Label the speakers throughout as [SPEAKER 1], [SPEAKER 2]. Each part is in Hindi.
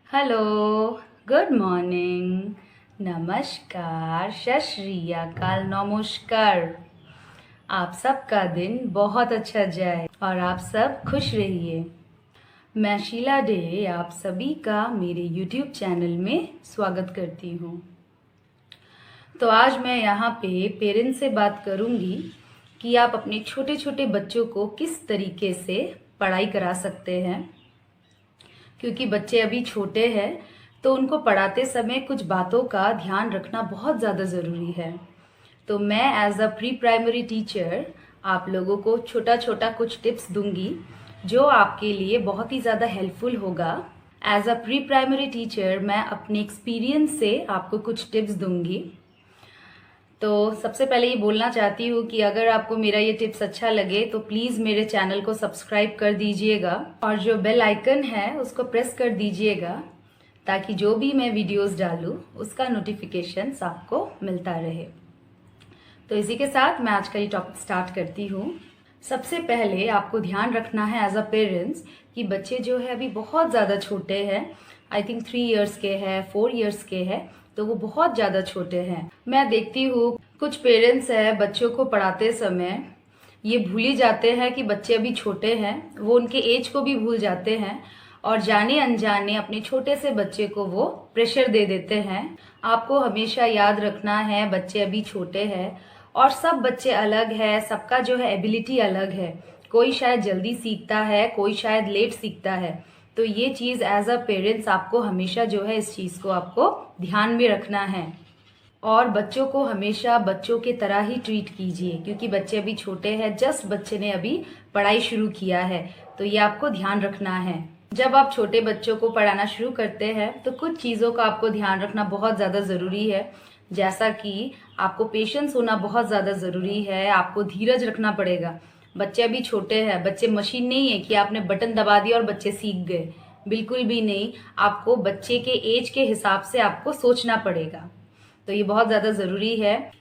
[SPEAKER 1] हेलो, गुड मॉर्निंग, नमस्कार, सत श्री अकाल, नमस्कार। आप सबका दिन बहुत अच्छा जाए और आप सब खुश रहिए। मैं शीला डे आप सभी का मेरे यूट्यूब चैनल में स्वागत करती हूँ। तो आज मैं यहाँ पे पेरेंट्स से बात करूँगी कि आप अपने छोटे छोटे बच्चों को किस तरीके से पढ़ाई करा सकते हैं, क्योंकि बच्चे अभी छोटे हैं तो उनको पढ़ाते समय कुछ बातों का ध्यान रखना बहुत ज़्यादा ज़रूरी है। तो मैं as a pre primary teacher आप लोगों को छोटा छोटा कुछ टिप्स दूंगी जो आपके लिए बहुत ही ज़्यादा हेल्पफुल होगा। As a pre primary teacher मैं अपने एक्सपीरियंस से आपको कुछ टिप्स दूंगी। तो सबसे पहले ये बोलना चाहती हूँ कि अगर आपको मेरा ये टिप्स अच्छा लगे तो प्लीज़ मेरे चैनल को सब्सक्राइब कर दीजिएगा और जो बेल आइकन है उसको प्रेस कर दीजिएगा ताकि जो भी मैं वीडियोस डालूँ उसका नोटिफिकेशन आपको मिलता रहे। तो इसी के साथ मैं आज का ये टॉपिक स्टार्ट करती हूँ। सबसे पहले आपको ध्यान रखना है एज अ पेरेंट्स कि बच्चे जो है अभी बहुत ज़्यादा छोटे हैं। आई थिंक 3 इयर्स के हैं, 4 इयर्स के हैं, तो वो बहुत ज़्यादा छोटे हैं। मैं देखती हूँ कुछ पेरेंट्स हैं बच्चों को पढ़ाते समय ये भूल ही जाते हैं कि बच्चे अभी छोटे हैं, वो उनके एज को भी भूल जाते हैं और जाने अनजाने अपने छोटे से बच्चे को वो प्रेशर दे देते हैं। आपको हमेशा याद रखना है बच्चे अभी छोटे हैं और सब बच्चे अलग है, सबका जो है एबिलिटी अलग है। कोई शायद जल्दी सीखता है, कोई शायद लेट सीखता है। तो ये चीज़ एज अ पेरेंट्स आपको हमेशा जो है इस चीज़ को आपको ध्यान में रखना है और बच्चों को हमेशा बच्चों के तरह ही ट्रीट कीजिए, क्योंकि बच्चे अभी छोटे हैं, जस्ट बच्चे ने अभी पढ़ाई शुरू किया है। तो ये आपको ध्यान रखना है। जब आप छोटे बच्चों को पढ़ाना शुरू करते हैं तो कुछ चीज़ों का आपको ध्यान रखना बहुत ज़्यादा ज़रूरी है, जैसा कि आपको पेशेंस होना बहुत ज़्यादा ज़रूरी है। आपको धीरज रखना पड़ेगा। बच्चे अभी छोटे हैं, बच्चे मशीन नहीं है कि आपने बटन दबा दिया और बच्चे सीख गए, बिल्कुल भी नहीं। आपको बच्चे के एज के हिसाब से आपको सोचना पड़ेगा, तो ये बहुत ज़्यादा ज़रूरी है।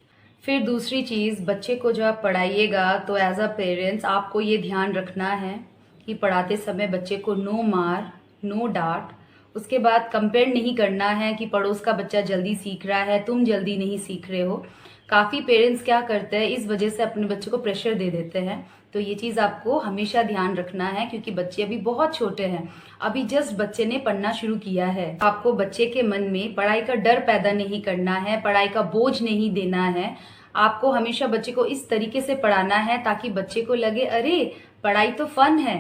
[SPEAKER 1] फिर दूसरी चीज़, बच्चे को जब आप पढ़ाइएगा तो एज अ पेरेंट्स आपको ये ध्यान रखना है कि पढ़ाते समय बच्चे को नो मार, नो डांट। उसके बाद कंपेयर नहीं करना है कि पड़ोस का बच्चा जल्दी सीख रहा है, तुम जल्दी नहीं सीख रहे हो। काफ़ी पेरेंट्स क्या करते हैं, इस वजह से अपने बच्चे को प्रेशर दे देते हैं। तो ये चीज़ आपको हमेशा ध्यान रखना है, क्योंकि बच्चे अभी बहुत छोटे हैं, अभी जस्ट बच्चे ने पढ़ना शुरू किया है। आपको बच्चे के मन में पढ़ाई का डर पैदा नहीं करना है, पढ़ाई का बोझ नहीं देना है। आपको हमेशा बच्चे को इस तरीके से पढ़ाना है ताकि बच्चे को लगे अरे पढ़ाई तो फन है।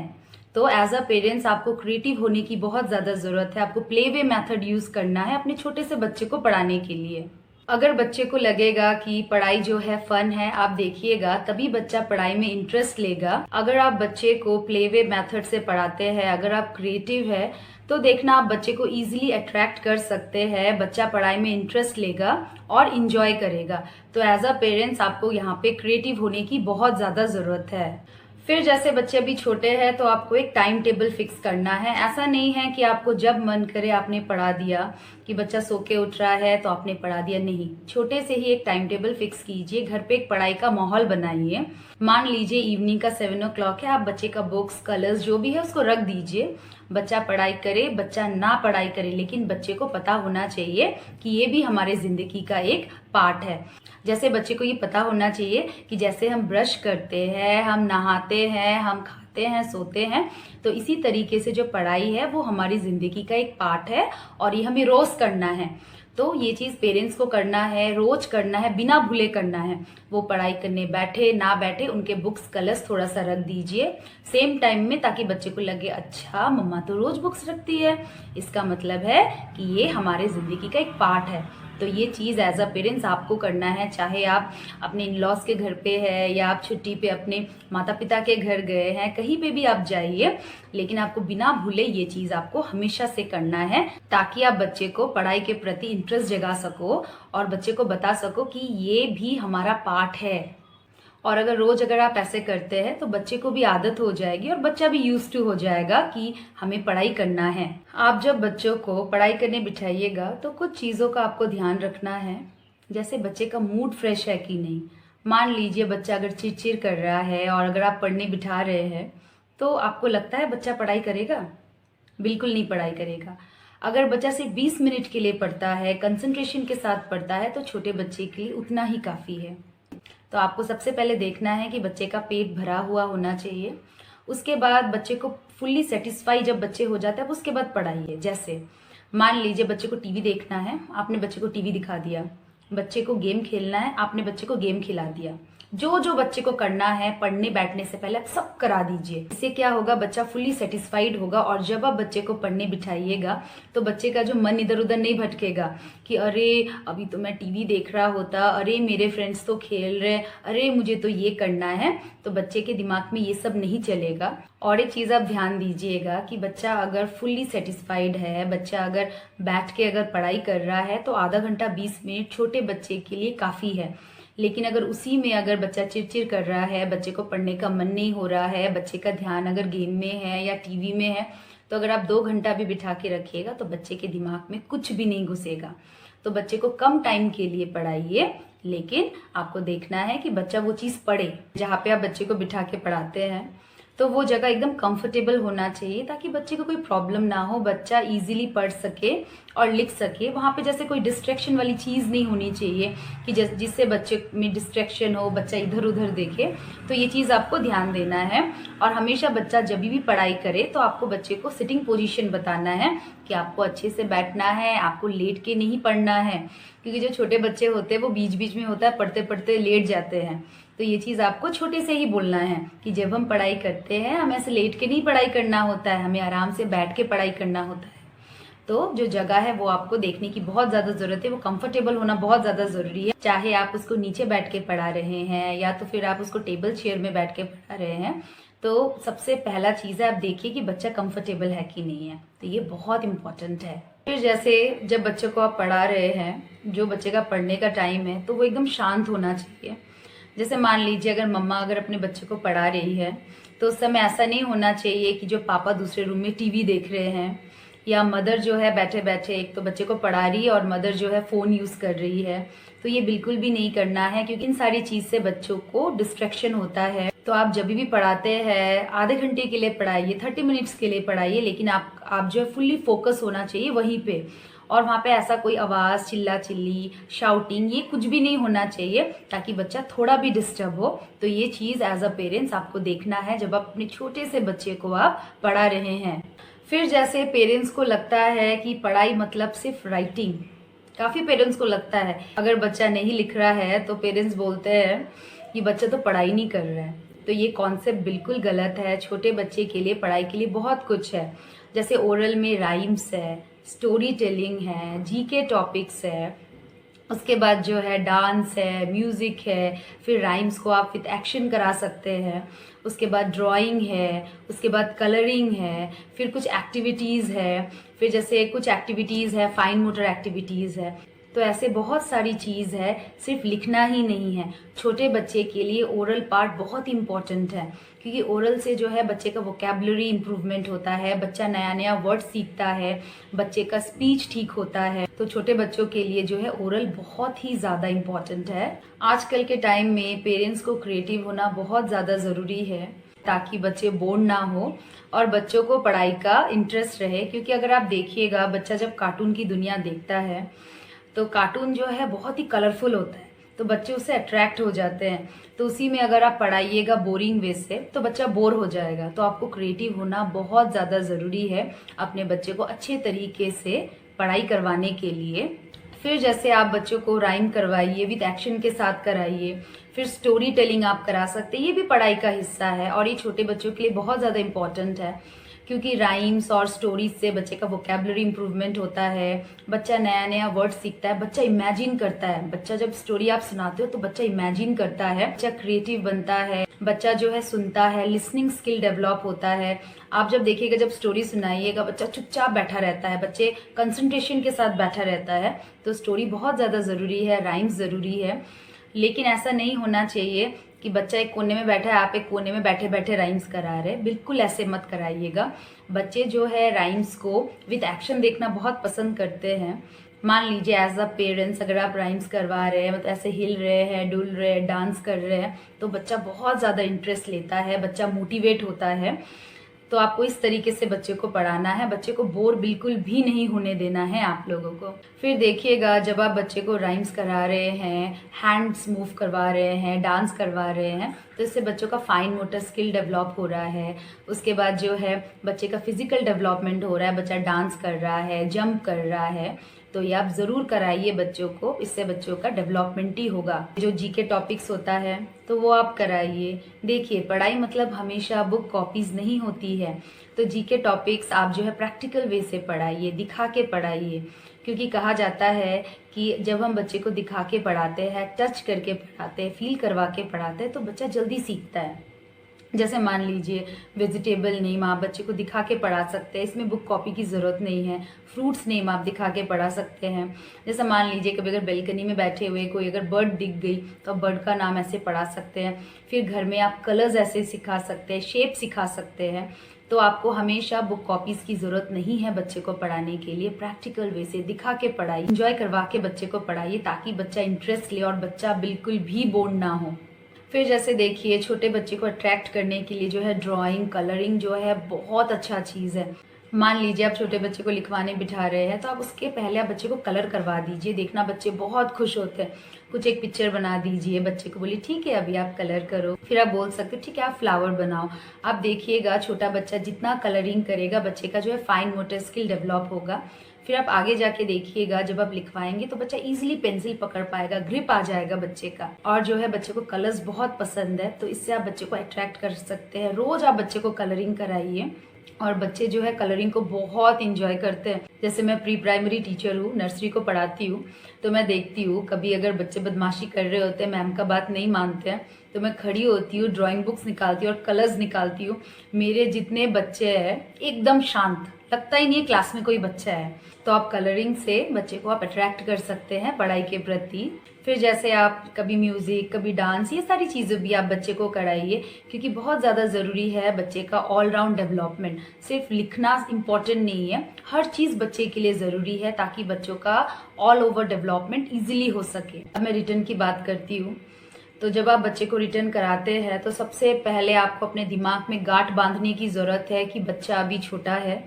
[SPEAKER 1] तो एज अ पेरेंट्स आपको क्रिएटिव होने की बहुत ज़्यादा ज़रूरत है। आपको प्ले वे मेथड यूज़ करना है अपने छोटे से बच्चे को पढ़ाने के लिए। अगर बच्चे को लगेगा कि पढ़ाई जो है फन है, आप देखिएगा तभी बच्चा पढ़ाई में इंटरेस्ट लेगा। अगर आप बच्चे को प्ले वे मेथड से पढ़ाते हैं, अगर आप क्रिएटिव है, तो देखना आप बच्चे को इजीली अट्रैक्ट कर सकते हैं। बच्चा पढ़ाई में इंटरेस्ट लेगा और इंजॉय करेगा। तो एज अ पेरेंट्स आपको यहाँ पे क्रिएटिव होने की बहुत ज़्यादा ज़रूरत है। फिर जैसे बच्चे अभी छोटे हैं तो आपको एक टाइम टेबल फिक्स करना है। ऐसा नहीं है कि आपको जब मन करे आपने पढ़ा दिया, कि बच्चा सो के उठ रहा है तो आपने पढ़ा दिया, नहीं। छोटे से ही एक टाइम टेबल फिक्स कीजिए, घर पे एक पढ़ाई का माहौल बनाइए। मान लीजिए इवनिंग का 7 o'clock है, आप बच्चे का बुक्स, कलर्स जो भी है उसको रख दीजिए। बच्चा पढ़ाई करे, बच्चा ना पढ़ाई करे, लेकिन बच्चे को पता होना चाहिए कि ये भी हमारे जिंदगी का एक पार्ट है। जैसे बच्चे को ये पता होना चाहिए कि जैसे हम ब्रश करते हैं, हम नहाते हैं, हम खाते हैं, सोते हैं, तो इसी तरीके से जो पढ़ाई है वो हमारी जिंदगी का एक पार्ट है और ये हमें रोज करना है। तो ये चीज पेरेंट्स को करना है, रोज करना है, बिना भूले करना है। वो पढ़ाई करने बैठे ना बैठे उनके बुक्स, कलर्स थोड़ा सा रख दीजिए सेम टाइम में, ताकि बच्चे को लगे अच्छा मम्मा तो रोज बुक्स रखती है, इसका मतलब है कि ये हमारे जिंदगी का एक पार्ट है। तो ये चीज़ एज अ पेरेंट्स आपको करना है, चाहे आप अपने इन लॉज के घर पे है या आप छुट्टी पे अपने माता पिता के घर गए हैं, कहीं पे भी आप जाइए, लेकिन आपको बिना भूले ये चीज़ आपको हमेशा से करना है, ताकि आप बच्चे को पढ़ाई के प्रति इंटरेस्ट जगा सको और बच्चे को बता सको कि ये भी हमारा पार्ट है। और अगर आप ऐसे करते हैं तो बच्चे को भी आदत हो जाएगी और बच्चा भी यूज टू हो जाएगा कि हमें पढ़ाई करना है। आप जब बच्चों को पढ़ाई करने बिठाइएगा तो कुछ चीज़ों का आपको ध्यान रखना है, जैसे बच्चे का मूड फ्रेश है कि नहीं। मान लीजिए बच्चा अगर चिड़चिड़ कर रहा है और अगर आप पढ़ने बिठा रहे हैं तो आपको लगता है बच्चा पढ़ाई करेगा? बिल्कुल नहीं पढ़ाई करेगा। अगर बच्चा सिर्फ 20 मिनट के लिए पढ़ता है, कंसंट्रेशन के साथ पढ़ता है, तो छोटे बच्चे के लिए उतना ही काफ़ी है। तो आपको सबसे पहले देखना है कि बच्चे का पेट भरा हुआ होना चाहिए। उसके बाद बच्चे को फुल्ली सेटिस्फाई जब बच्चे हो जाते हैं, उसके बाद पढ़ाइए। जैसे मान लीजिए बच्चे को टीवी देखना है, आपने बच्चे को टीवी दिखा दिया। बच्चे को गेम खेलना है, आपने बच्चे को गेम खिला दिया। जो जो बच्चे को करना है पढ़ने बैठने से पहले आप सब करा दीजिए। इससे क्या होगा, बच्चा फुल्ली सेटिस्फाइड होगा। और जब आप बच्चे को पढ़ने बिठाइएगा तो बच्चे का जो मन इधर उधर नहीं भटकेगा कि अरे अभी तो मैं टीवी देख रहा होता, अरे मेरे फ्रेंड्स तो खेल रहे, अरे मुझे तो ये करना है। तो बच्चे के दिमाग में ये सब नहीं चलेगा। और एक चीज़ आप ध्यान दीजिएगा कि बच्चा अगर फुल्ली सेटिस्फाइड है, बच्चा अगर बैठ के अगर पढ़ाई कर रहा है, तो आधा घंटा 20 मिनट छोटे बच्चे के लिए काफ़ी है। लेकिन अगर उसी में अगर बच्चा चिड़चिड़ कर रहा है, बच्चे को पढ़ने का मन नहीं हो रहा है, बच्चे का ध्यान अगर गेम में है या टीवी में है, तो अगर आप 2 घंटा भी बिठा के रखिएगा तो बच्चे के दिमाग में कुछ भी नहीं घुसेगा। तो बच्चे को कम टाइम के लिए पढ़ाइए, लेकिन आपको देखना है कि बच्चा वो चीज़ पढ़े। जहाँ पे आप बच्चे को बिठा के पढ़ाते हैं तो वो जगह एकदम कंफर्टेबल होना चाहिए, ताकि बच्चे को कोई प्रॉब्लम ना हो, बच्चा इजीली पढ़ सके और लिख सके। वहाँ पे जैसे कोई डिस्ट्रैक्शन वाली चीज़ नहीं होनी चाहिए कि जिससे बच्चे में डिस्ट्रैक्शन हो, बच्चा इधर उधर देखे। तो ये चीज़ आपको ध्यान देना है। और हमेशा बच्चा जब भी पढ़ाई करे तो आपको बच्चे को सिटिंग पोजीशन बताना है कि आपको अच्छे से बैठना है, आपको लेट के नहीं पढ़ना है। क्योंकि जो छोटे बच्चे होते हैं वो बीच बीच में होता है पढ़ते पढ़ते लेट जाते हैं। तो ये चीज़ आपको छोटे से ही बोलना है कि जब हम पढ़ाई करते हैं हमें ऐसे लेट के नहीं पढ़ाई करना होता है, हमें आराम से बैठ के पढ़ाई करना होता है। तो जो जगह है वो आपको देखने की बहुत ज़्यादा ज़रूरत है, वो कंफर्टेबल होना बहुत ज़्यादा ज़रूरी है। चाहे आप उसको नीचे बैठ के पढ़ा रहे हैं या तो फिर आप उसको टेबल चेयर में बैठ के पढ़ा रहे हैं, तो सबसे पहला चीज़ है आप देखिए कि बच्चा कंफर्टेबल है कि नहीं है। तो ये बहुत इंपॉर्टेंट है। फिर जैसे जब बच्चे को आप पढ़ा रहे हैं, जो बच्चे का पढ़ने का टाइम है, तो वो एकदम शांत होना चाहिए। जैसे मान लीजिए अगर मम्मा अगर अपने बच्चे को पढ़ा रही है, तो उस समय ऐसा नहीं होना चाहिए कि जो पापा दूसरे रूम में टीवी देख रहे हैं, या मदर जो है बैठे बैठे एक तो बच्चे को पढ़ा रही है और मदर जो है फ़ोन यूज़ कर रही है। तो ये बिल्कुल भी नहीं करना है, क्योंकि इन सारी चीज़ से बच्चों को डिस्ट्रैक्शन होता है। तो आप जब भी पढ़ाते हैं आधे घंटे के लिए पढ़ाइए, 30 मिनट्स के लिए पढ़ाइए, लेकिन आप जो है फुल्ली फोकस होना चाहिए वहीं पे। और वहाँ पे ऐसा कोई आवाज़, चिल्ला चिल्ली, शाउटिंग, ये कुछ भी नहीं होना चाहिए, ताकि बच्चा थोड़ा भी डिस्टर्ब हो। तो ये चीज़ एज अ पेरेंट्स आपको देखना है जब आप अपने छोटे से बच्चे को आप पढ़ा रहे हैं। फिर जैसे पेरेंट्स को लगता है कि पढ़ाई मतलब सिर्फ राइटिंग, काफ़ी पेरेंट्स को लगता है अगर बच्चा नहीं लिख रहा है तो पेरेंट्स बोलते हैं कि बच्चा तो पढ़ाई नहीं कर रहा है। तो ये कॉन्सेप्ट बिल्कुल गलत है। छोटे बच्चे के लिए पढ़ाई के लिए बहुत कुछ है। जैसे ओरल में राइम्स है, स्टोरी टेलिंग है, जीके टॉपिक्स है, उसके बाद जो है डांस है, म्यूज़िक है, फिर राइम्स को आप विद एक्शन करा सकते हैं, उसके बाद ड्राइंग है, उसके बाद कलरिंग है, फिर कुछ एक्टिविटीज़ है, फिर जैसे कुछ एक्टिविटीज़ है फाइन मोटर एक्टिविटीज़ है। तो ऐसे बहुत सारी चीज़ है, सिर्फ लिखना ही नहीं है। छोटे बच्चे के लिए ओरल पार्ट बहुत इंपॉर्टेंट है, क्योंकि ओरल से जो है बच्चे का वोकेबलरी इंप्रूवमेंट होता है, बच्चा नया नया वर्ड सीखता है, बच्चे का स्पीच ठीक होता है। तो छोटे बच्चों के लिए जो है ओरल बहुत ही ज़्यादा इम्पॉर्टेंट है। आजकल के टाइम में पेरेंट्स को क्रिएटिव होना बहुत ज़्यादा ज़रूरी है, ताकि बच्चे बोर ना हो और बच्चों को पढ़ाई का इंटरेस्ट रहे। क्योंकि अगर आप देखिएगा बच्चा जब कार्टून की दुनिया देखता है तो कार्टून जो है बहुत ही कलरफुल होता है, तो बच्चे उससे अट्रैक्ट हो जाते हैं। तो उसी में अगर आप पढ़ाइएगा बोरिंग वे से तो बच्चा बोर हो जाएगा। तो आपको क्रिएटिव होना बहुत ज़्यादा ज़रूरी है अपने बच्चे को अच्छे तरीके से पढ़ाई करवाने के लिए। फिर जैसे आप बच्चों को राइम करवाइए, विद एक्शन के साथ कराइए, फिर स्टोरी टेलिंग आप करा सकते हैं, ये भी पढ़ाई का हिस्सा है और ये छोटे बच्चों के लिए बहुत ज़्यादा इम्पॉर्टेंट है। क्योंकि राइम्स और स्टोरीज से बच्चे का वोकेबलरी इंप्रूवमेंट होता है, बच्चा नया नया वर्ड सीखता है, बच्चा इमेजिन करता है। बच्चा जब स्टोरी आप सुनाते हो तो बच्चा इमेजिन करता है, बच्चा क्रिएटिव बनता है, बच्चा जो है सुनता है, लिसनिंग स्किल डेवलप होता है। आप जब देखिएगा जब स्टोरी सुनाइएगा बच्चा चुपचाप बैठा रहता है, बच्चे कंसंट्रेशन के साथ बैठा रहता है। तो स्टोरी बहुत ज़्यादा ज़रूरी है, राइम्स ज़रूरी है। लेकिन ऐसा नहीं होना चाहिए कि बच्चा एक कोने में बैठा है, आप एक कोने में बैठे बैठे राइम्स करा रहे हैं, बिल्कुल ऐसे मत कराइएगा। बच्चे जो है राइम्स को विद एक्शन देखना बहुत पसंद करते हैं। मान लीजिए एज अ पेरेंट्स अगर आप राइम्स करवा रहे हैं, मतलब ऐसे हिल रहे हैं, डुल रहे हैं, डांस कर रहे हैं, तो बच्चा बहुत ज़्यादा इंटरेस्ट लेता है, बच्चा मोटिवेट होता है। तो आपको इस तरीके से बच्चे को पढ़ाना है, बच्चे को बोर बिल्कुल भी नहीं होने देना है आप लोगों को। फिर देखिएगा, जब आप बच्चे को राइम्स करा रहे हैं, हैंड्स मूव करवा रहे हैं, डांस करवा रहे हैं, तो इससे बच्चों का फाइन मोटर स्किल डेवलप हो रहा है। उसके बाद जो है बच्चे का फिजिकल डेवलपमेंट हो रहा है, बच्चा डांस कर रहा है, जंप कर रहा है। तो ये आप ज़रूर कराइए बच्चों को, इससे बच्चों का डेवलपमेंट ही होगा। जो जीके टॉपिक्स होता है तो वो आप कराइए। देखिए, पढ़ाई मतलब हमेशा बुक कॉपीज नहीं होती है, तो जीके टॉपिक्स आप जो है प्रैक्टिकल वे से पढ़ाइए, दिखा के पढ़ाइए। क्योंकि कहा जाता है कि जब हम बच्चे को दिखा के पढ़ाते हैं, टच करके पढ़ाते हैं, फील करवा के पढ़ाते हैं, तो बच्चा जल्दी सीखता है। जैसे मान लीजिए वेजिटेबल नेम आप बच्चे को दिखा के पढ़ा सकते हैं, इसमें बुक कॉपी की ज़रूरत नहीं है। फ्रूट्स नेम आप दिखा के पढ़ा सकते हैं। जैसे मान लीजिए कभी अगर बेल्कनी में बैठे हुए कोई अगर बर्ड दिख गई तो आप बर्ड का नाम ऐसे पढ़ा सकते हैं। फिर घर में आप कलर्स ऐसे सिखा सकते हैं, शेप सिखा सकते हैं। तो आपको हमेशा बुक कॉपीज़ की ज़रूरत नहीं है बच्चे को पढ़ाने के लिए। प्रैक्टिकल वे से दिखा के पढ़ाइए, इंजॉय करवा के बच्चे को पढ़ाइए, ताकि बच्चा इंटरेस्ट ले और बच्चा बिल्कुल भी बोर ना हो। फिर जैसे देखिए, छोटे बच्चे को अट्रैक्ट करने के लिए जो है ड्राइंग, कलरिंग जो है बहुत अच्छा चीज़ है। मान लीजिए आप छोटे बच्चे को लिखवाने बिठा रहे हैं, तो आप उसके पहले आप बच्चे को कलर करवा दीजिए। देखना बच्चे बहुत खुश होते हैं। कुछ एक पिक्चर बना दीजिए, बच्चे को बोलिए ठीक है अभी आप कलर करो। फिर आप बोल सकते हो ठीक है आप फ्लावर बनाओ। आप देखिएगा छोटा बच्चा जितना कलरिंग करेगा, बच्चे का जो है फाइन मोटर स्किल डेवलप होगा। फिर आप आगे जाके देखिएगा, जब आप लिखवाएंगे तो बच्चा इजीली पेंसिल पकड़ पाएगा, ग्रिप आ जाएगा बच्चे का। और जो है बच्चे को कलर्स बहुत पसंद है, तो इससे आप बच्चे को अट्रैक्ट कर सकते हैं। रोज आप बच्चे को कलरिंग कराइए और बच्चे जो है कलरिंग को बहुत इंजॉय करते हैं। जैसे मैं प्री प्राइमरी टीचर हूँ, नर्सरी को पढ़ाती हूँ, तो मैं देखती हूँ कभी अगर बच्चे बदमाशी कर रहे होते हैं, मैम का बात नहीं मानते हैं, तो मैं खड़ी होती हूँ, ड्राइंग बुक्स निकालती हूँ और कलर्स निकालती हूँ। मेरे जितने बच्चे हैं एकदम शांत, लगता ही नहीं है क्लास में कोई बच्चा है। तो आप कलरिंग से बच्चे को आप अट्रैक्ट कर सकते हैं पढ़ाई के प्रति। फिर जैसे आप कभी म्यूजिक, कभी डांस, ये सारी चीज़ें भी आप बच्चे को कराइए, क्योंकि बहुत ज़्यादा ज़रूरी है बच्चे का ऑलराउंड डेवलपमेंट। सिर्फ लिखना इम्पॉर्टेंट नहीं है, हर चीज़ बच्चे के लिए ज़रूरी है, ताकि बच्चों का ऑल ओवर डेवलपमेंट ईजिली हो सके। अब मैं रिटर्न की बात करती हूँ। तो जब आप बच्चे को रिटर्न कराते हैं, तो सबसे पहले आपको अपने दिमाग में गांठ बांधने की ज़रूरत है कि बच्चा अभी छोटा है,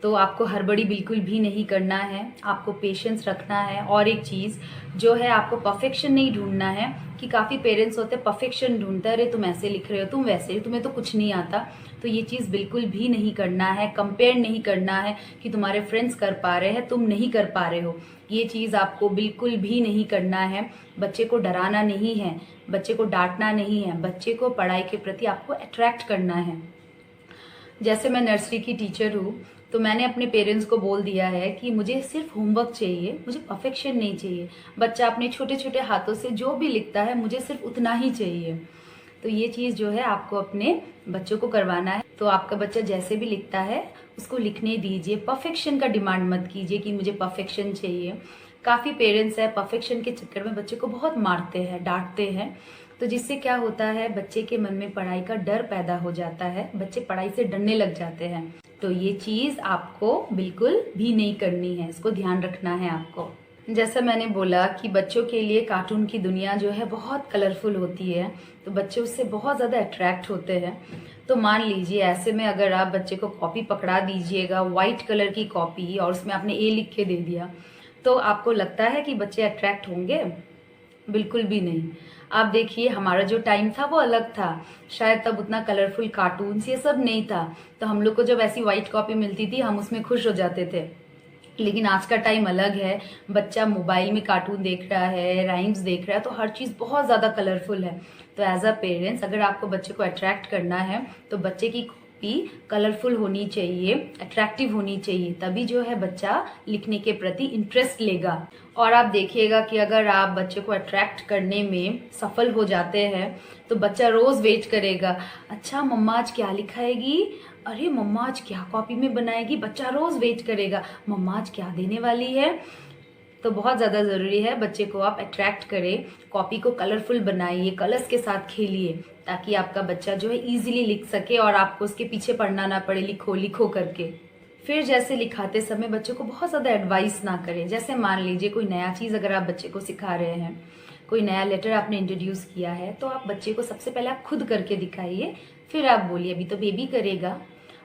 [SPEAKER 1] तो आपको हड़बड़ी बिल्कुल भी नहीं करना है, आपको पेशेंस रखना है। और एक चीज़ जो है, आपको परफेक्शन नहीं ढूंढना है। कि काफ़ी पेरेंट्स होते हैं परफेक्शन ढूंढते हैं, अरे तुम ऐसे लिख रहे हो, तुम वैसे, तुम्हें तो कुछ नहीं आता। तो ये चीज़ बिल्कुल भी नहीं करना है। कंपेयर नहीं करना है कि तुम्हारे फ्रेंड्स कर पा रहे हैं, तुम नहीं कर पा रहे हो। ये चीज़ आपको बिल्कुल भी नहीं करना है। बच्चे को डराना नहीं है, बच्चे को डांटना नहीं है, बच्चे को पढ़ाई के प्रति आपको अट्रैक्ट करना है। जैसे मैं नर्सरी की टीचर हूँ, तो मैंने अपने पेरेंट्स को बोल दिया है कि मुझे सिर्फ होमवर्क चाहिए, मुझे परफेक्शन नहीं चाहिए। बच्चा अपने छोटे छोटे हाथों से जो भी लिखता है, मुझे सिर्फ उतना ही चाहिए। तो ये चीज़ जो है आपको अपने बच्चों को करवाना है। तो आपका बच्चा जैसे भी लिखता है उसको लिखने दीजिए, परफेक्शन का डिमांड मत कीजिए कि मुझे परफेक्शन चाहिए। काफ़ी पेरेंट्स है परफेक्शन के चक्कर में बच्चे को बहुत मारते हैं, डांटते हैं। तो जिससे क्या होता है, बच्चे के मन में पढ़ाई का डर पैदा हो जाता है, बच्चे पढ़ाई से डरने लग जाते हैं। तो ये चीज़ आपको बिल्कुल भी नहीं करनी है, इसको ध्यान रखना है आपको। जैसा मैंने बोला कि बच्चों के लिए कार्टून की दुनिया जो है बहुत कलरफुल होती है, तो बच्चे उससे बहुत ज़्यादा अट्रैक्ट होते हैं। तो मान लीजिए ऐसे में अगर आप बच्चे को कॉपी पकड़ा दीजिएगा, वाइट कलर की कॉपी, और उसमें आपने ए लिख के दे दिया, तो आपको लगता है कि बच्चे अट्रैक्ट होंगे? बिल्कुल भी नहीं। आप देखिए हमारा जो टाइम था वो अलग था, शायद तब उतना कलरफुल कार्टून्स ये सब नहीं था, तो हम लोग को जब ऐसी वाइट कॉपी मिलती थी हम उसमें खुश हो जाते थे। लेकिन आज का टाइम अलग है, बच्चा मोबाइल में कार्टून देख रहा है, राइम्स देख रहा है, तो हर चीज़ बहुत ज़्यादा कलरफुल है। तो एज अ पेरेंट्स अगर आपको बच्चे को अट्रैक्ट करना है, तो बच्चे की कॉपी कलरफुल होनी चाहिए, अट्रैक्टिव होनी चाहिए, तभी जो है बच्चा लिखने के प्रति इंटरेस्ट लेगा। और आप देखिएगा कि अगर आप बच्चे को अट्रैक्ट करने में सफल हो जाते हैं, तो बच्चा रोज़ वेट करेगा, अच्छा मम्मा आज क्या लिखाएगी, अरे मम्मा आज क्या कॉपी में बनाएगी। बच्चा रोज़ वेट करेगा, मम्मा आज क्या देने वाली है। तो बहुत ज़्यादा ज़रूरी है बच्चे को आप अट्रैक्ट करें, कॉपी को कलरफुल बनाइए, कलर्स के साथ खेलिए, ताकि आपका बच्चा जो है ईजिली लिख सके और आपको उसके पीछे पढ़ना ना पड़े, लिखो लिखो करके। फिर जैसे लिखाते समय बच्चों को बहुत ज़्यादा एडवाइस ना करें। जैसे मान लीजिए कोई नया चीज़ अगर आप बच्चे को सिखा रहे हैं, कोई नया लेटर आपने इंट्रोड्यूस किया है, तो आप बच्चे को सबसे पहले आप खुद करके दिखाइए, फिर आप बोलिए अभी तो बेबी करेगा।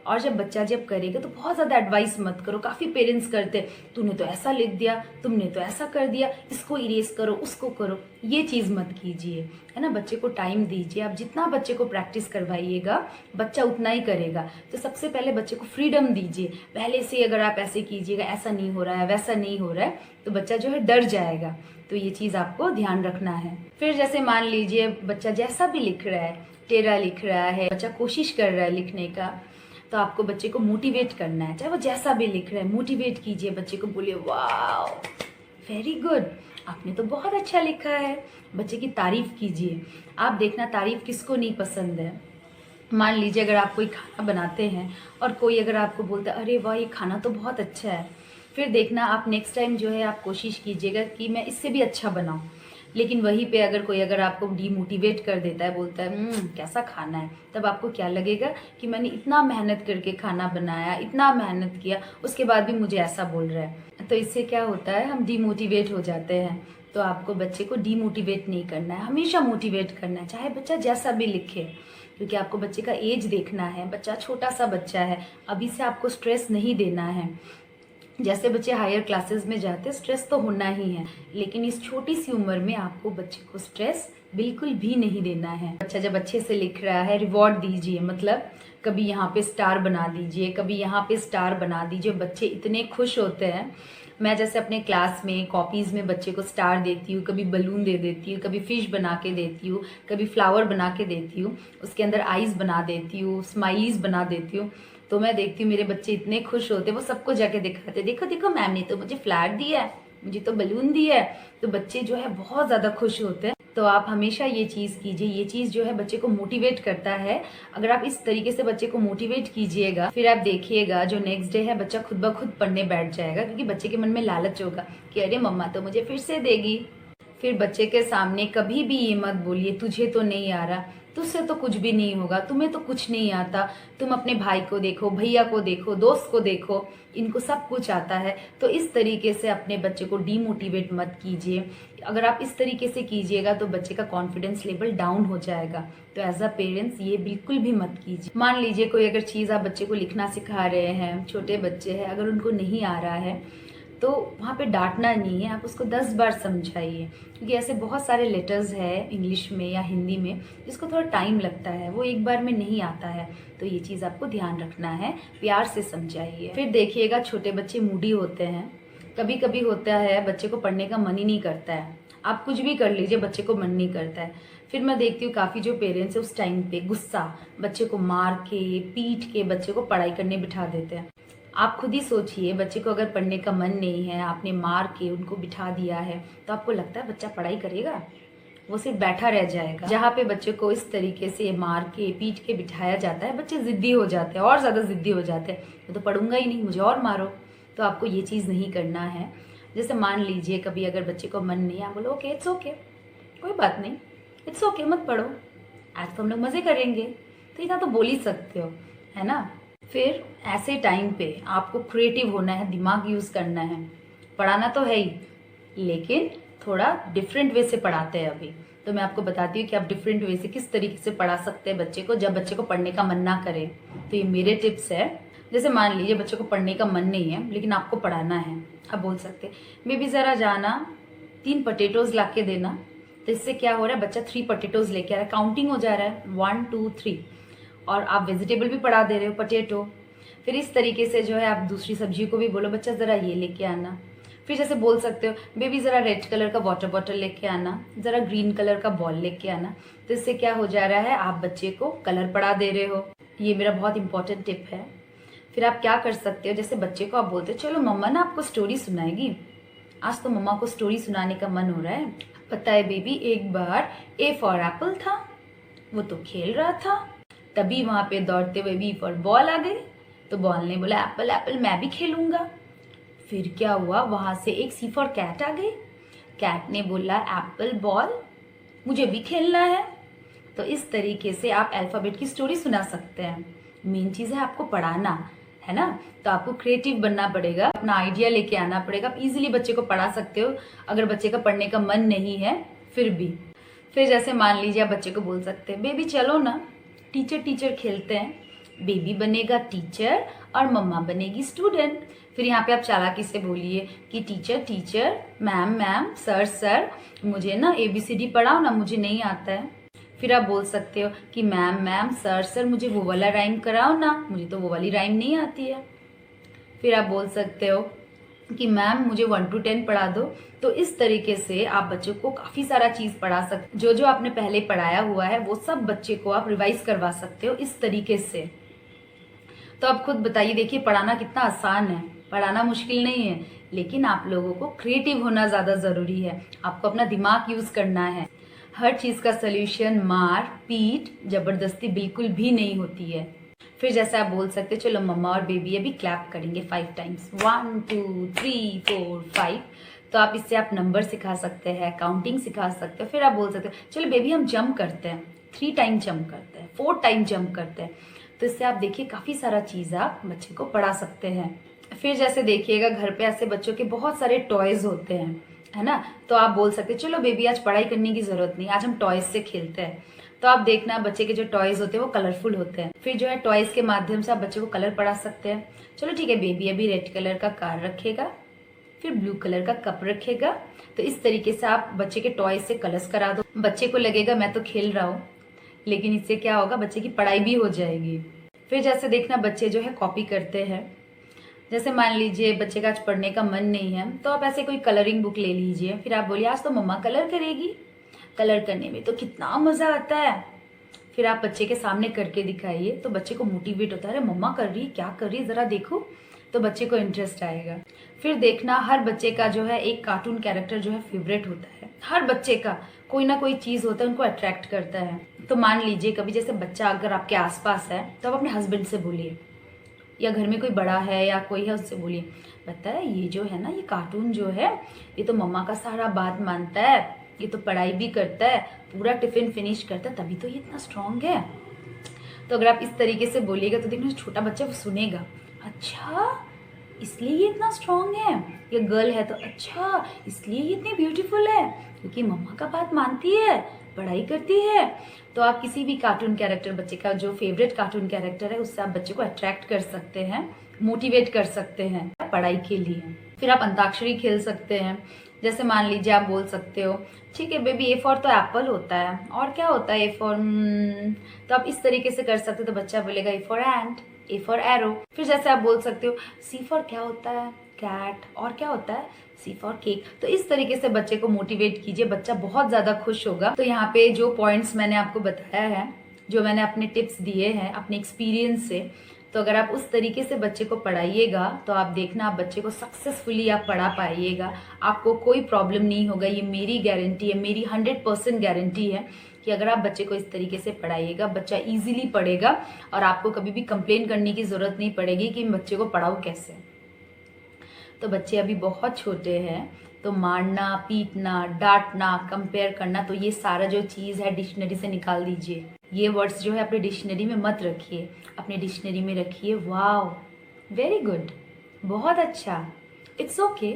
[SPEAKER 1] और जब बच्चा जब करेगा तो बहुत ज़्यादा एडवाइस मत करो। काफ़ी पेरेंट्स करते हैं, तूने तो ऐसा लिख दिया, तुमने तो ऐसा कर दिया, इसको इरेज करो, उसको करो। ये चीज़ मत कीजिए, है ना। बच्चे को टाइम दीजिए। आप जितना बच्चे को प्रैक्टिस करवाइएगा बच्चा उतना ही करेगा। तो सबसे पहले बच्चे को फ्रीडम दीजिए। पहले से अगर आप ऐसे कीजिएगा, ऐसा नहीं हो रहा है, वैसा नहीं हो रहा है, तो बच्चा जो है डर जाएगा। तो ये चीज़ आपको ध्यान रखना है। फिर जैसे मान लीजिए बच्चा जैसा भी लिख रहा है, टेढ़ा लिख रहा है, बच्चा कोशिश कर रहा है लिखने का, तो आपको बच्चे को मोटिवेट करना है। चाहे वो जैसा भी लिख रहा है, मोटिवेट कीजिए बच्चे को, बोलिए वाह वेरी गुड, आपने तो बहुत अच्छा लिखा है। बच्चे की तारीफ कीजिए। आप देखना तारीफ किसको नहीं पसंद है। मान लीजिए अगर आप कोई खाना बनाते हैं और कोई अगर आपको बोलता है अरे वाह ये खाना तो बहुत अच्छा है, फिर देखना आप नेक्स्ट टाइम जो है आप कोशिश कीजिएगा कि मैं इससे भी अच्छा बनाऊं। लेकिन वहीं पे अगर कोई अगर आपको डीमोटिवेट कर देता है, बोलता है कैसा खाना है, तब आपको क्या लगेगा कि मैंने इतना मेहनत करके खाना बनाया, इतना मेहनत किया, उसके बाद भी मुझे ऐसा बोल रहा है। तो इससे क्या होता है, हम डीमोटिवेट हो जाते हैं। तो आपको बच्चे को डीमोटिवेट नहीं करना है, हमेशा मोटिवेट करना है, चाहे बच्चा जैसा भी लिखे। क्योंकि आपको बच्चे का एज देखना है, बच्चा छोटा सा बच्चा है, अभी से आपको स्ट्रेस नहीं देना है। जैसे बच्चे हायर क्लासेस में जाते हैं स्ट्रेस तो होना ही है, लेकिन इस छोटी सी उम्र में आपको बच्चे को स्ट्रेस बिल्कुल भी नहीं देना है। बच्चा जब अच्छे से लिख रहा है रिवॉर्ड दीजिए, मतलब कभी यहाँ पे स्टार बना दीजिए, कभी यहाँ पे स्टार बना दीजिए। बच्चे इतने खुश होते हैं। मैं जैसे अपने क्लास में कॉपीज़ में बच्चे को स्टार देती हूँ, कभी बलून दे देती हूँ, कभी फिश बना के देती हूँ, कभी फ्लावर बना के देती हूँ, उसके अंदर आइज़ बना देती हूँ, स्माइलीज बना देती हूँ। तो मैं देखती हूँ मेरे बच्चे इतने खुश होते, वो सबको जाके दिखाते, देखो देखो मैम ने तो मुझे फ्लैट दिया है, मुझे तो बलून दिया है। तो बच्चे जो है बहुत ज़्यादा खुश होते हैं। तो आप हमेशा ये चीज़ कीजिए, ये चीज़ जो है बच्चे को मोटिवेट करता है। अगर आप इस तरीके से बच्चे को मोटिवेट कीजिएगा, फिर आप देखिएगा जो नेक्स्ट डे है बच्चा खुद ब खुद पढ़ने बैठ जाएगा, क्योंकि बच्चे के मन में लालच होगा कि अरे मम्मा तो मुझे फिर से देगी। फिर बच्चे के सामने कभी भी ये मत बोलिए तुझे तो नहीं आ रहा, तुझसे तो कुछ भी नहीं होगा, तुम्हें तो कुछ नहीं आता। तुम अपने भाई को देखो, भैया को देखो, दोस्त को देखो, इनको सब कुछ आता है। तो इस तरीके से अपने बच्चे को डीमोटिवेट मत कीजिए। अगर आप इस तरीके से कीजिएगा तो बच्चे का कॉन्फिडेंस लेवल डाउन हो जाएगा। तो एज अ पेरेंट्स ये बिल्कुल भी मत कीजिए। मान लीजिए कोई अगर चीज़ आप बच्चे को लिखना सिखा रहे हैं, छोटे बच्चे हैं, अगर उनको नहीं आ रहा है तो वहाँ पे डांटना नहीं है, आप उसको 10 बार समझाइए। क्योंकि ऐसे बहुत सारे लेटर्स है इंग्लिश में या हिंदी में जिसको थोड़ा टाइम लगता है, वो एक बार में नहीं आता है। तो ये चीज़ आपको ध्यान रखना है, प्यार से समझाइए। फिर देखिएगा छोटे बच्चे मूडी होते हैं, कभी कभी होता है बच्चे को पढ़ने का मन ही नहीं करता है। आप कुछ भी कर लीजिए, बच्चे को मन नहीं करता है। फिर मैं देखती हूँ काफ़ी जो पेरेंट्स है उस टाइम पे गुस्सा, बच्चे को मार के पीट के बच्चे को पढ़ाई करने बिठा देते हैं। आप खुद ही सोचिए, बच्चे को अगर पढ़ने का मन नहीं है, आपने मार के उनको बिठा दिया है, तो आपको लगता है बच्चा पढ़ाई करेगा? वो सिर्फ बैठा रह जाएगा। जहाँ पे बच्चे को इस तरीके से मार के पीट के बिठाया जाता है, बच्चे जिद्दी हो जाते हैं, और ज़्यादा जिद्दी हो जाते हैं, मैं तो पढ़ूंगा ही नहीं, मुझे और मारो। तो आपको ये चीज़ नहीं करना है। जैसे मान लीजिए कभी अगर बच्चे को मन नहीं, आप बोलो ओके इट्स ओके, कोई बात नहीं, इट्स ओके, मत पढ़ो, आज तो हम लोग मज़े करेंगे। तो इतना तो बोल ही सकते हो, है ना। फिर ऐसे टाइम पे आपको क्रिएटिव होना है, दिमाग यूज़ करना है। पढ़ाना तो है ही, लेकिन थोड़ा डिफरेंट वे से पढ़ाते हैं अभी। तो मैं आपको बताती हूँ कि आप डिफरेंट वे से किस तरीके से पढ़ा सकते हैं बच्चे को, जब बच्चे को पढ़ने का मन ना करे। तो ये मेरे टिप्स है। जैसे मान लीजिए बच्चे को पढ़ने का मन नहीं है लेकिन आपको पढ़ाना है, आप बोल सकते हैं बेबी ज़रा जाना 3 पोटैटोज़ ला के देना। तो इससे क्या हो रहा है, बच्चा 3 पोटैटोज़ लेके आ रहा है, काउंटिंग हो जा रहा है 1 2 3, और आप वेजिटेबल भी पढ़ा दे रहे हो, पोटैटो। फिर इस तरीके से जो है आप दूसरी सब्जी को भी बोलो बच्चा ज़रा ये लेके आना। फिर जैसे बोल सकते हो बेबी ज़रा रेड कलर का वाटर बॉटल लेके आना, ज़रा ग्रीन कलर का बॉल लेके आना। तो इससे क्या हो जा रहा है, आप बच्चे को कलर पढ़ा दे रहे हो। ये मेरा बहुत इंपॉर्टेंट टिप है। फिर आप क्या कर सकते हो, जैसे बच्चे को आप बोलते हो चलो मम्मा ना आपको स्टोरी सुनाएगी, आज तो मम्मा को स्टोरी सुनाने का मन हो रहा है। पता है बेबी, एक बार ए फॉर एप्पल था, वो तो खेल रहा था, तभी वहां पे दौड़ते हुए बी फॉर बॉल आ गई। तो बॉल ने बोला एप्पल एप्पल मैं भी खेलूंगा। फिर क्या हुआ, वहां से एक सी फॉर कैट आ गई, कैट ने बोला एप्पल बॉल मुझे भी खेलना है। तो इस तरीके से आप अल्फाबेट की स्टोरी सुना सकते हैं। मेन चीज़ है आपको पढ़ाना, है ना। तो आपको क्रिएटिव बनना पड़ेगा, अपना आइडिया लेके आना पड़ेगा। आप इजीली बच्चे को पढ़ा सकते हो अगर बच्चे का पढ़ने का मन नहीं है फिर भी। फिर जैसे मान लीजिए आप बच्चे को बोल सकते हैं बेबी चलो ना टीचर टीचर खेलते हैं, बेबी बनेगा टीचर और मम्मा बनेगी स्टूडेंट। फिर यहाँ पे आप चालाकी से बोलिए कि teacher teacher, ma'am ma'am, sir sir, मुझे ना ABCD पढ़ाओ ना, मुझे नहीं आता है। फिर आप बोल सकते हो कि मैम मैम, सर सर, मुझे वो वाला राइम कराओ ना, मुझे तो वो वाली राइम नहीं आती है। फिर आप बोल सकते हो कि मैम मुझे 1 to 10 पढ़ा दो। तो इस तरीके से आप बच्चों को काफ़ी सारा चीज़ पढ़ा सकते, जो जो आपने पहले पढ़ाया हुआ है वो सब बच्चे को आप रिवाइज करवा सकते हो इस तरीके से। तो आप खुद बताइए, देखिए पढ़ाना कितना आसान है, पढ़ाना मुश्किल नहीं है, लेकिन आप लोगों को क्रिएटिव होना ज़्यादा ज़रूरी है, आपको अपना दिमाग यूज़ करना है। हर चीज़ का सल्यूशन मार पीट ज़बरदस्ती बिल्कुल भी नहीं होती है। फिर जैसे आप बोल सकते, चलो मम्मा और बेबी अभी क्लैप करेंगे 5 टाइम्स, 1 2 3 4 5। तो आप इससे आप नंबर सिखा सकते हैं, काउंटिंग सिखा सकते हो। फिर आप बोल सकते हो चलो बेबी हम जंप करते हैं, 3 टाइम जंप करते हैं, 4 टाइम जंप करते हैं। तो इससे आप देखिए काफ़ी सारा चीज़ आप बच्चे को पढ़ा सकते हैं। फिर जैसे देखिएगा घर पे ऐसे बच्चों के बहुत सारे टॉयज़ होते हैं, है ना, तो आप बोल सकते चलो बेबी आज पढ़ाई करने की ज़रूरत नहीं, आज हम टॉयज़ से खेलते हैं। तो आप देखना बच्चे के जो टॉयज़ होते हैं वो कलरफुल होते हैं। फिर जो है टॉयज़ के माध्यम से आप बच्चे को कलर पढ़ा सकते हैं। चलो ठीक है, बेबी अभी रेड कलर का कार रखेगा, फिर ब्लू कलर का कप रखेगा। तो इस तरीके से आप बच्चे के टॉयज से कलर्स करा दो, बच्चे को लगेगा मैं तो खेल रहा हूँ, लेकिन इससे क्या होगा, बच्चे की पढ़ाई भी हो जाएगी। फिर जैसे देखना बच्चे जो है कॉपी करते हैं, जैसे मान लीजिए बच्चे का आज पढ़ने का मन नहीं है तो आप ऐसे कोई कलरिंग बुक ले लीजिए, फिर आप बोलिए आज तो मम्मा कलर करेगी, कलर करने में तो कितना मजा आता है। फिर आप बच्चे के सामने करके दिखाइए तो बच्चे को मोटिवेट होता है, अरे मम्मा कर रही, क्या कर रही, जरा देखो, तो बच्चे को इंटरेस्ट आएगा। फिर देखना हर बच्चे का जो है एक कार्टून कैरेक्टर जो है फेवरेट होता है, हर बच्चे का कोई ना कोई चीज़ होता है उनको अट्रैक्ट करता है। तो मान लीजिए कभी जैसे बच्चा अगर आपके आसपास है तो आप अपने हस्बैंड से बोलिए, या घर में कोई बड़ा है या कोई है उससे बोलिए, पता है ये जो है ना, ये कार्टून जो है ये तो मम्मा का सारा बात मानता है, ये तो पढ़ाई भी करता है, पूरा टिफिन फिनिश करता है, तभी तो ये इतना स्ट्रांग है। तो अगर आप इस तरीके से बोलिएगा तो देखना छोटा बच्चा वो सुनेगा, अच्छा इसलिए ये इतना स्ट्रांग है, ये गर्ल है तो अच्छा इसलिए ये इतनी ब्यूटीफुल है, क्योंकि मम्मा का बात मानती है, पढ़ाई करती है। तो आप किसी भी कार्टून कैरेक्टर, बच्चे का जो फेवरेट कार्टून कैरेक्टर है उससे आप बच्चे को अट्रैक्ट कर सकते हैं, मोटिवेट कर सकते हैं पढ़ाई के लिए। फिर आप अंताक्षरी खेल सकते हैं, जैसे मान लीजिए आप बोल सकते हो ठीक है बेबी ए फॉर तो एप्पल होता है, और क्या होता है ए फॉर, तो आप इस तरीके से कर सकते हो, तो बच्चा बोलेगा A for ant, A for aero. फिर जैसे आप बोल सकते हो सी फॉर क्या होता है, कैट, और क्या होता है, सी फॉर केक। तो इस तरीके से बच्चे को मोटिवेट कीजिए, बच्चा बहुत ज्यादा खुश होगा। तो यहाँ पे जो पॉइंट्स मैंने आपको बताया है, जो मैंने अपने टिप्स दिए हैं अपने एक्सपीरियंस से, तो अगर आप उस तरीके से बच्चे को पढ़ाइएगा तो आप देखना आप बच्चे को सक्सेसफुली आप पढ़ा पाइएगा, आपको कोई प्रॉब्लम नहीं होगा। ये मेरी गारंटी है, मेरी 100% गारंटी है कि अगर आप बच्चे को इस तरीके से पढ़ाइएगा बच्चा इजीली पढ़ेगा और आपको कभी भी कंप्लेन करने की ज़रूरत नहीं पड़ेगी कि बच्चे को पढ़ाऊँ कैसे। तो बच्चे अभी बहुत छोटे हैं, तो मारना, पीटना, डांटना, कंपेयर करना, तो ये सारा जो चीज़ है डिक्शनरी से निकाल दीजिए। ये वर्ड्स जो है अपने डिक्शनरी में मत रखिए, अपने डिक्शनरी में रखिए वाओ, वेरी गुड, बहुत अच्छा, इट्स ओके,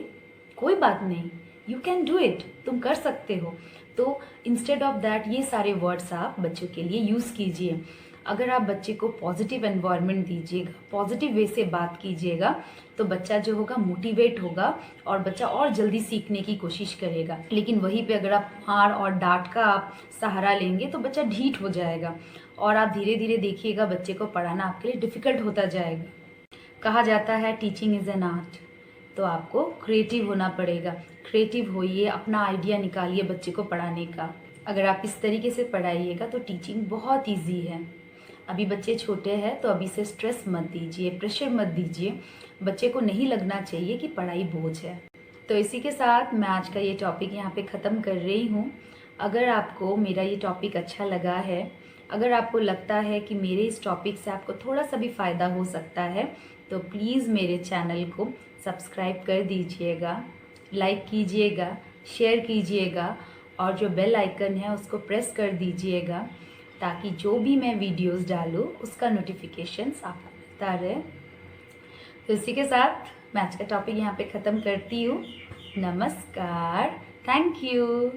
[SPEAKER 1] कोई बात नहीं, यू कैन डू इट, तुम कर सकते हो। तो इंस्टेड ऑफ दैट ये सारे वर्ड्स आप बच्चों के लिए यूज़ कीजिए। अगर आप बच्चे को पॉजिटिव एनवायरनमेंट दीजिएगा, पॉजिटिव वे से बात कीजिएगा, तो बच्चा जो होगा मोटिवेट होगा और बच्चा और जल्दी सीखने की कोशिश करेगा। लेकिन वहीं पे अगर आप मार और डांट का आप सहारा लेंगे तो बच्चा ढीठ हो जाएगा और आप धीरे धीरे देखिएगा बच्चे को पढ़ाना आपके लिए डिफ़िकल्ट होता जाएगा। कहा जाता है टीचिंग इज़ एन आर्ट, तो आपको क्रिएटिव होना पड़ेगा। क्रिएटिव होइए, अपना आइडिया निकालिए बच्चे को पढ़ाने का। अगर आप इस तरीके से पढ़ाइएगा तो टीचिंग बहुत ईजी है। अभी बच्चे छोटे हैं तो अभी से स्ट्रेस मत दीजिए, प्रेशर मत दीजिए, बच्चे को नहीं लगना चाहिए कि पढ़ाई बोझ है। तो इसी के साथ मैं आज का ये टॉपिक यहाँ पे ख़त्म कर रही हूँ। अगर आपको मेरा ये टॉपिक अच्छा लगा है, अगर आपको लगता है कि मेरे इस टॉपिक से आपको थोड़ा सा भी फ़ायदा हो सकता है, तो प्लीज़ मेरे चैनल को सब्सक्राइब कर दीजिएगा, लाइक कीजिएगा, शेयर कीजिएगा और जो बेल आइकन है उसको प्रेस कर दीजिएगा, ताकि जो भी मैं वीडियोस डालूँ उसका नोटिफिकेशंस आपको मिलता रहे। तो इसी के साथ मैं आज का टॉपिक यहाँ पे ख़त्म करती हूँ। नमस्कार, थैंक यू।